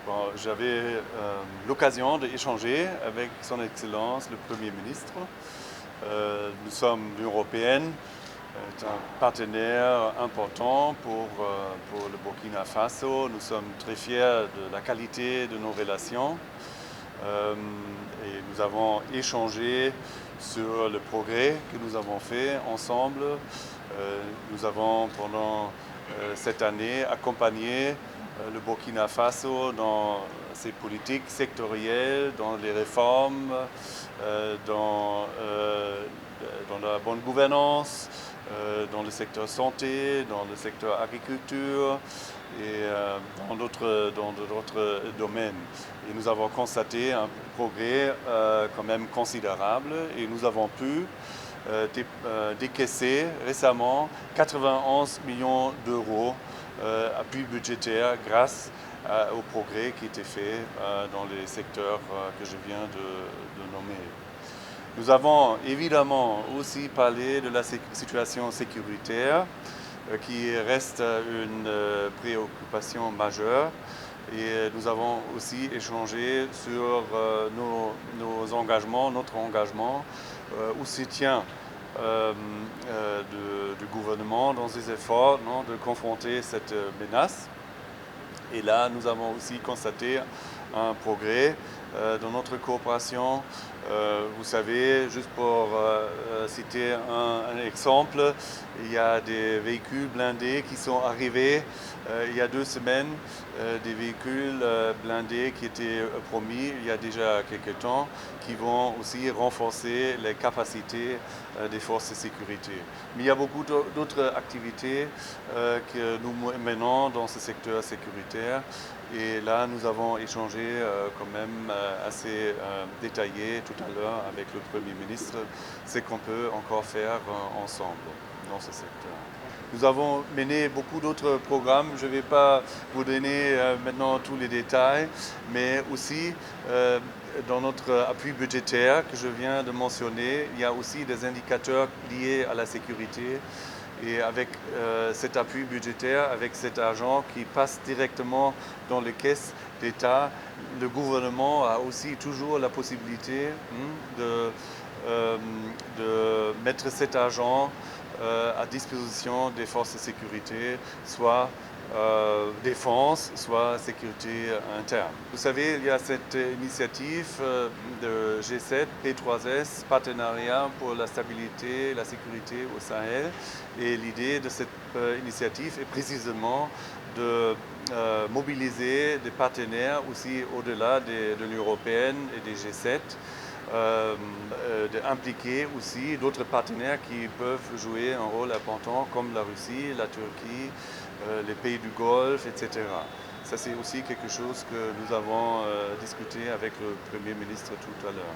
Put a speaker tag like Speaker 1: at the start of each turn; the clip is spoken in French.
Speaker 1: Bon, j'avais l'occasion d'échanger avec Son Excellence le Premier ministre. Nous sommes l'Union européenne, est un partenaire important pour le Burkina Faso. Nous sommes très fiers de la qualité de nos relations et nous avons échangé sur le progrès que nous avons fait ensemble. Nous avons pendant cette année accompagné le Burkina Faso dans ses politiques sectorielles, dans les réformes, dans la bonne gouvernance, dans le secteur santé, dans le secteur agriculture et dans d'autres domaines. Et nous avons constaté un progrès quand même considérable et nous avons pu décaisser récemment 91 millions d'euros appui budgétaire grâce au progrès qui était fait dans les secteurs que je viens de nommer. Nous avons évidemment aussi parlé de la situation sécuritaire qui reste une préoccupation majeure et nous avons aussi échangé sur nos engagements, notre engagement au soutien du gouvernement dans ses efforts de confronter cette menace. Et là, nous avons aussi constaté un progrès dans notre coopération. Vous savez, juste pour citer un exemple, il y a des véhicules blindés qui sont arrivés il y a 2 semaines, des véhicules blindés qui étaient promis il y a déjà quelques temps, qui vont aussi renforcer les capacités des forces de sécurité. Mais il y a beaucoup d'autres activités que nous menons dans ce secteur sécuritaire. Et là, nous avons échangé quand même assez détaillé tout à l'heure avec le Premier ministre ce qu'on peut encore faire ensemble dans ce secteur. Nous avons mené beaucoup d'autres programmes. Je ne vais pas vous donner maintenant tous les détails, mais aussi dans notre appui budgétaire que je viens de mentionner, il y a aussi des indicateurs liés à la sécurité. Et avec cet appui budgétaire, avec cet argent qui passe directement dans les caisses d'État, le gouvernement a aussi toujours la possibilité de mettre cet argent à disposition des forces de sécurité, soit défense, soit sécurité interne. Vous savez, il y a cette initiative de G7, P3S, Partenariat pour la stabilité et la sécurité au Sahel. Et l'idée de cette initiative est précisément de mobiliser des partenaires aussi au-delà de l'Union européenne et des G7, d'impliquer aussi d'autres partenaires qui peuvent jouer un rôle important comme la Russie, la Turquie, les pays du Golfe, etc. Ça, c'est aussi quelque chose que nous avons discuté avec le Premier ministre tout à l'heure.